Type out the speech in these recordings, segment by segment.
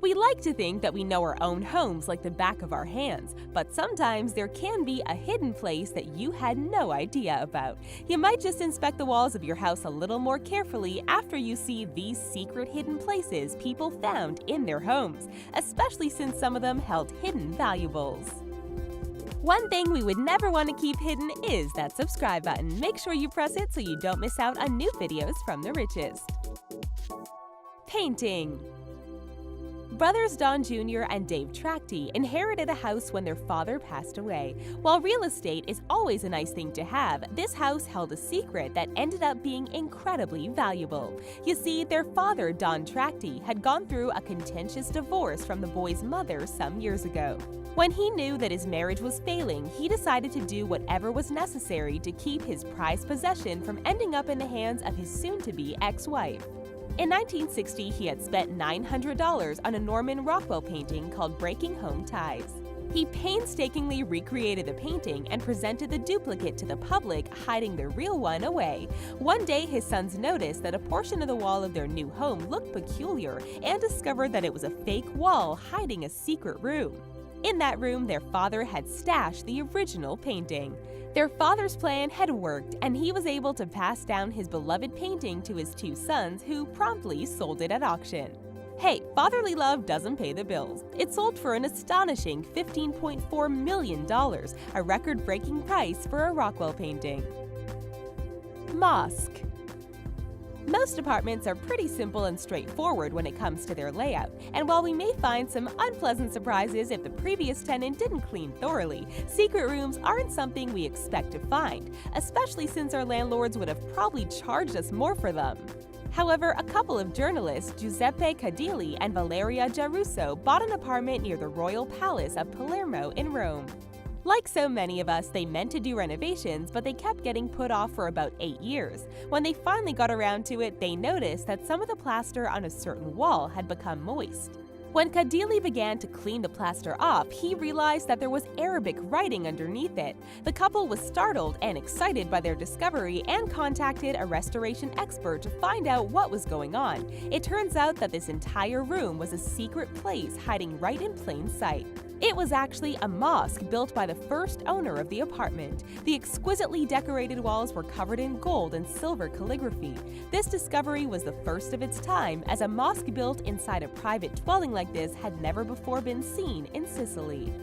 We like to think that we know our own homes like the back of our hands, but sometimes there can be a hidden place that you had no idea about. You might just inspect the walls of your house a little more carefully after you see these secret hidden places people found in their homes, especially since some of them held hidden valuables. One thing we would never want to keep hidden is that subscribe button. Make sure you press it so you don't miss out on new videos from the richest. Painting. Brothers Don Jr. and Dave Trachty inherited a house when their father passed away. While real estate is always a nice thing to have, this house held a secret that ended up being incredibly valuable. You see, their father, Don Trachty, had gone through a contentious divorce from the boy's mother some years ago. When he knew that his marriage was failing, he decided to do whatever was necessary to keep his prized possession from ending up in the hands of his soon-to-be ex-wife. In 1960, he had spent $900 on a Norman Rockwell painting called Breaking Home Ties. He painstakingly recreated the painting and presented the duplicate to the public, hiding the real one away. One day, his sons noticed that a portion of the wall of their new home looked peculiar and discovered that it was a fake wall hiding a secret room. In that room, their father had stashed the original painting. Their father's plan had worked, and he was able to pass down his beloved painting to his two sons, who promptly sold it at auction. Hey, fatherly love doesn't pay the bills. It sold for an astonishing $15.4 million, a record-breaking price for a Rockwell painting. Mosque. Most apartments are pretty simple and straightforward when it comes to their layout, and while we may find some unpleasant surprises if the previous tenant didn't clean thoroughly, secret rooms aren't something we expect to find, especially since our landlords would have probably charged us more for them. However, a couple of journalists, Giuseppe Cadilli and Valeria Giarusso, bought an apartment near the Royal Palace of Palermo in Rome. Like so many of us, they meant to do renovations, but they kept getting put off for about 8 years. When they finally got around to it, they noticed that some of the plaster on a certain wall had become moist. When Cadilli began to clean the plaster off, he realized that there was Arabic writing underneath it. The couple was startled and excited by their discovery and contacted a restoration expert to find out what was going on. It turns out that this entire room was a secret place hiding right in plain sight. It was actually a mosque built by the first owner of the apartment. The exquisitely decorated walls were covered in gold and silver calligraphy. This discovery was the first of its time, as a mosque built inside a private dwelling like this had never before been seen in Sicily.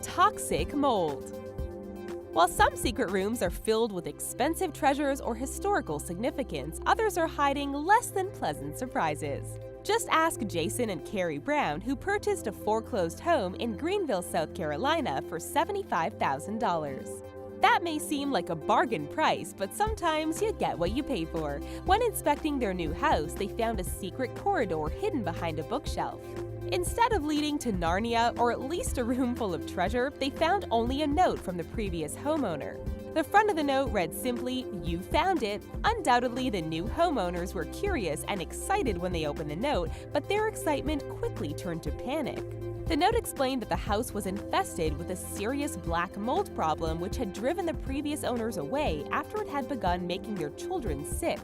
Toxic mold. While some secret rooms are filled with expensive treasures or historical significance, others are hiding less than pleasant surprises. Just ask Jason and Carrie Brown, who purchased a foreclosed home in Greenville, South Carolina for $75,000. That may seem like a bargain price, but sometimes you get what you pay for. When inspecting their new house, they found a secret corridor hidden behind a bookshelf. Instead of leading to Narnia or at least a room full of treasure, they found only a note from the previous homeowner. The front of the note read simply, "You found it." Undoubtedly, the new homeowners were curious and excited when they opened the note, but their excitement quickly turned to panic. The note explained that the house was infested with a serious black mold problem which had driven the previous owners away after it had begun making their children sick.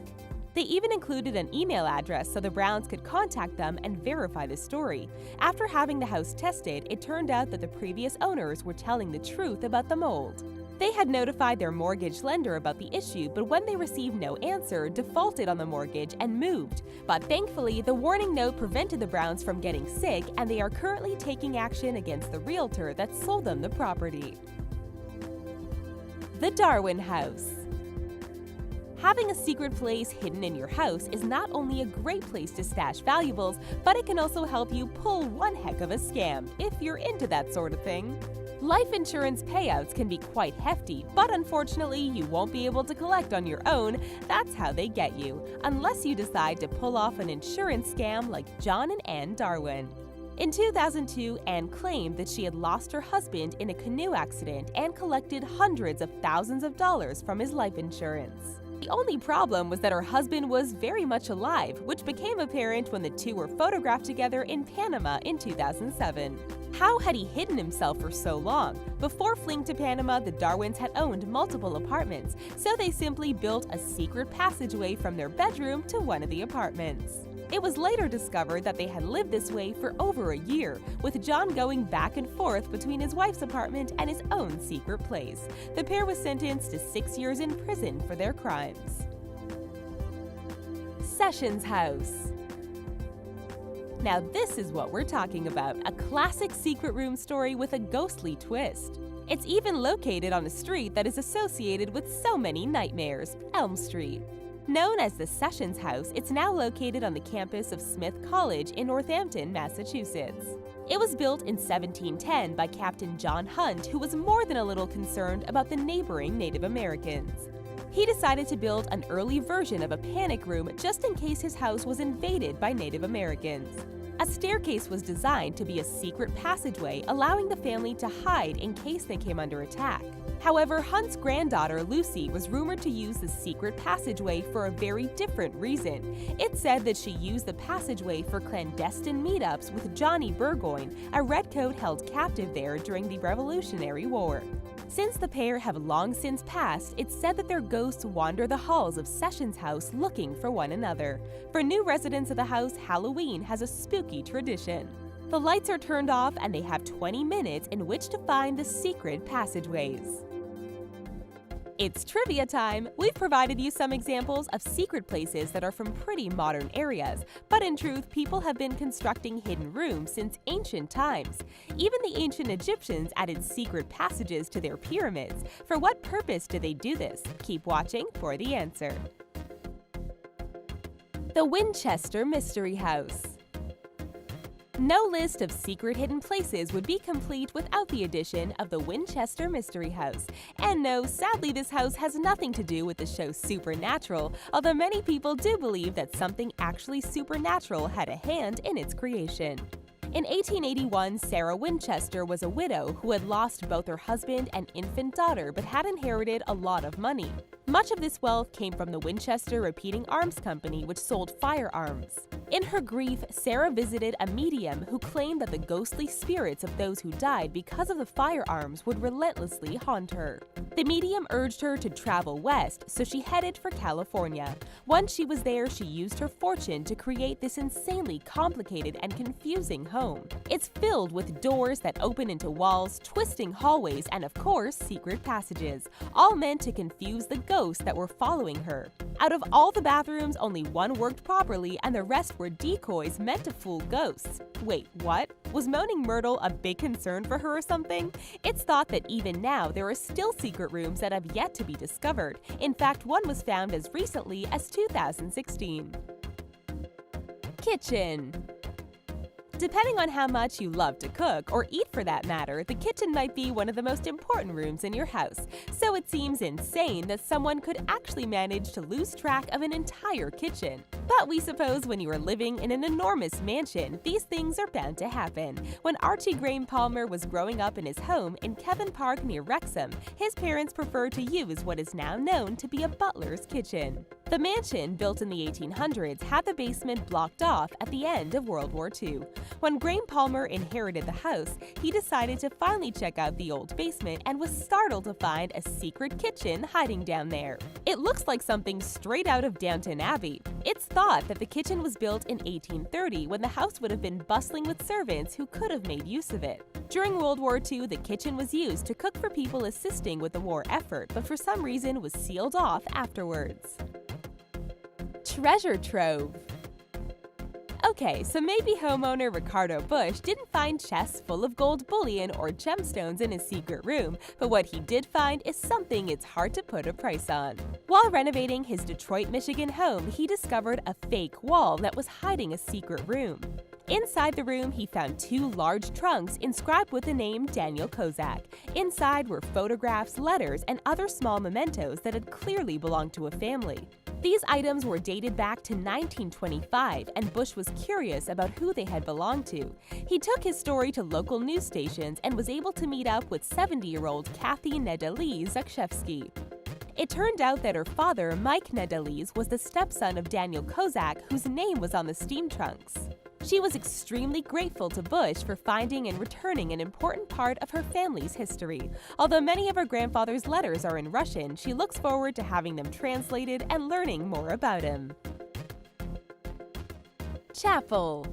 They even included an email address so the Browns could contact them and verify the story. After having the house tested, it turned out that the previous owners were telling the truth about the mold. They had notified their mortgage lender about the issue, but when they received no answer, defaulted on the mortgage and moved. But thankfully, the warning note prevented the Browns from getting sick, and they are currently taking action against the realtor that sold them the property. The Darwin House. Having a secret place hidden in your house is not only a great place to stash valuables, but it can also help you pull one heck of a scam, if you're into that sort of thing. Life insurance payouts can be quite hefty, but unfortunately, you won't be able to collect on your own. That's how they get you, unless you decide to pull off an insurance scam like John and Ann Darwin. In 2002, Ann claimed that she had lost her husband in a canoe accident and collected hundreds of thousands of dollars from his life insurance. The only problem was that her husband was very much alive, which became apparent when the two were photographed together in Panama in 2007. How had he hidden himself for so long? Before fleeing to Panama, the Darwins had owned multiple apartments, so they simply built a secret passageway from their bedroom to one of the apartments. It was later discovered that they had lived this way for over a year, with John going back and forth between his wife's apartment and his own secret place. The pair was sentenced to 6 years in prison for their crimes. Sessions House. Now this is what we're talking about, a classic secret room story with a ghostly twist. It's even located on a street that is associated with so many nightmares, Elm Street. Known as the Sessions House, it's now located on the campus of Smith College in Northampton, Massachusetts. It was built in 1710 by Captain John Hunt, who was more than a little concerned about the neighboring Native Americans. He decided to build an early version of a panic room just in case his house was invaded by Native Americans. A staircase was designed to be a secret passageway, allowing the family to hide in case they came under attack. However, Hunt's granddaughter, Lucy, was rumored to use the secret passageway for a very different reason. It's said that she used the passageway for clandestine meetups with Johnny Burgoyne, a redcoat held captive there during the Revolutionary War. Since the pair have long since passed, it's said that their ghosts wander the halls of Sessions House looking for one another. For new residents of the house, Halloween has a spooky tradition. The lights are turned off and they have 20 minutes in which to find the secret passageways. It's trivia time! We've provided you some examples of secret places that are from pretty modern areas, but in truth, people have been constructing hidden rooms since ancient times. Even the ancient Egyptians added secret passages to their pyramids. For what purpose did they do this? Keep watching for the answer. The Winchester Mystery House. No list of secret hidden places would be complete without the addition of the Winchester Mystery House. And no, sadly this house has nothing to do with the show Supernatural, although many people do believe that something actually supernatural had a hand in its creation. In 1881, Sarah Winchester was a widow who had lost both her husband and infant daughter but had inherited a lot of money. Much of this wealth came from the Winchester Repeating Arms Company, which sold firearms. In her grief, Sarah visited a medium who claimed that the ghostly spirits of those who died because of the firearms would relentlessly haunt her. The medium urged her to travel west, so she headed for California. Once she was there, she used her fortune to create this insanely complicated and confusing home. It's filled with doors that open into walls, twisting hallways, and of course, secret passages, all meant to confuse the ghosts that were following her. Out of all the bathrooms, only one worked properly and the rest were decoys meant to fool ghosts. Wait, what? Was Moaning Myrtle a big concern for her or something? It's thought that even now there are still secret rooms that have yet to be discovered. In fact, one was found as recently as 2016. Kitchen. Depending on how much you love to cook, or eat for that matter, the kitchen might be one of the most important rooms in your house. So it seems insane that someone could actually manage to lose track of an entire kitchen. But we suppose when you are living in an enormous mansion, these things are bound to happen. When Archie Graham Palmer was growing up in his home in Kevin Park near Wrexham, his parents preferred to use what is now known to be a butler's kitchen. The mansion, built in the 1800s, had the basement blocked off at the end of World War II. When Graham Palmer inherited the house, he decided to finally check out the old basement and was startled to find a secret kitchen hiding down there. It looks like something straight out of Downton Abbey. It's thought that the kitchen was built in 1830 when the house would have been bustling with servants who could have made use of it. During World War II, the kitchen was used to cook for people assisting with the war effort, but for some reason was sealed off afterwards. Treasure trove. Okay, so maybe homeowner Ricardo Bush didn't find chests full of gold bullion or gemstones in his secret room, but what he did find is something it's hard to put a price on. While renovating his Detroit, Michigan home, he discovered a fake wall that was hiding a secret room. Inside the room, he found 2 large trunks inscribed with the name Daniel Kozak. Inside were photographs, letters, and other small mementos that had clearly belonged to a family. These items were dated back to 1925, and Bush was curious about who they had belonged to. He took his story to local news stations and was able to meet up with 70-year-old Kathy Nedali Zakshevsky. It turned out that her father, Mike Nedaliz, was the stepson of Daniel Kozak, whose name was on the steam trunks. She was extremely grateful to Bush for finding and returning an important part of her family's history. Although many of her grandfather's letters are in Russian, she looks forward to having them translated and learning more about him. chapel.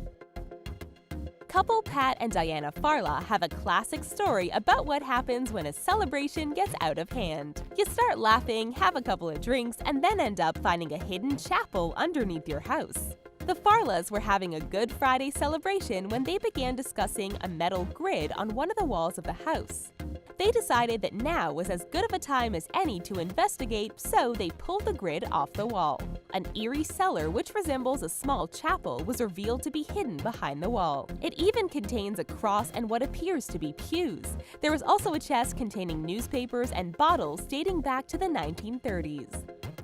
Couple Pat and Diana Farla have a classic story about what happens when a celebration gets out of hand. You start laughing, have a couple of drinks, and then end up finding a hidden chapel underneath your house. The Farlas were having a Good Friday celebration when they began discussing a metal grid on one of the walls of the house. They decided that now was as good of a time as any to investigate, so they pulled the grid off the wall. An eerie cellar which resembles a small chapel was revealed to be hidden behind the wall. It even contains a cross and what appears to be pews. There was also a chest containing newspapers and bottles dating back to the 1930s.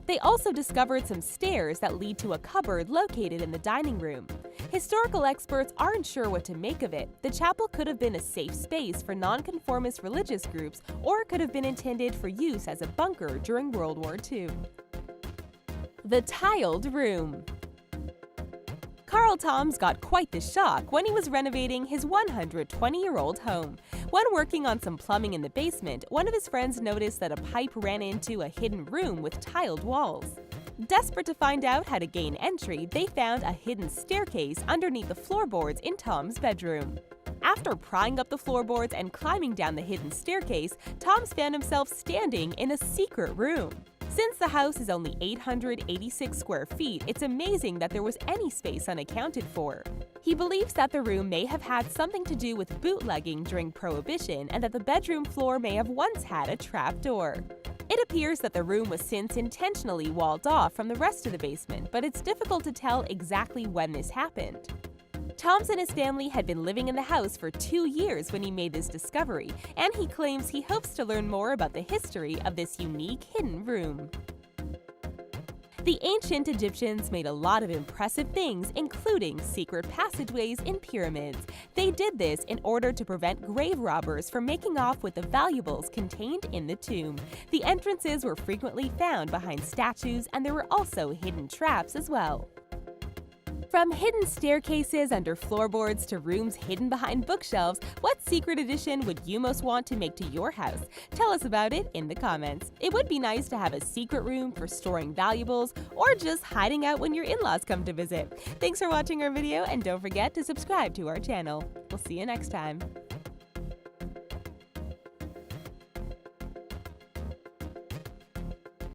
They also discovered some stairs that lead to a cupboard located in the dining room. Historical experts aren't sure what to make of it. The chapel could have been a safe space for nonconformist religious groups, or it could have been intended for use as a bunker during World War II. The tiled room. Carl Toms got quite the shock when he was renovating his 120-year-old home. When working on some plumbing in the basement, one of his friends noticed that a pipe ran into a hidden room with tiled walls. Desperate to find out how to gain entry, they found a hidden staircase underneath the floorboards in Tom's bedroom. After prying up the floorboards and climbing down the hidden staircase, Toms found himself standing in a secret room. Since the house is only 886 square feet, it's amazing that there was any space unaccounted for. He believes that the room may have had something to do with bootlegging during Prohibition and that the bedroom floor may have once had a trap door. It appears that the room was since intentionally walled off from the rest of the basement, but it's difficult to tell exactly when this happened. Toms and his family had been living in the house for 2 years when he made this discovery, and he claims he hopes to learn more about the history of this unique hidden room. The ancient Egyptians made a lot of impressive things, including secret passageways in pyramids. They did this in order to prevent grave robbers from making off with the valuables contained in the tomb. The entrances were frequently found behind statues, and there were also hidden traps as well. From hidden staircases under floorboards to rooms hidden behind bookshelves, what secret addition would you most want to make to your house? Tell us about it in the comments. It would be nice to have a secret room for storing valuables or just hiding out when your in-laws come to visit. Thanks for watching our video, and don't forget to subscribe to our channel. We'll see you next time.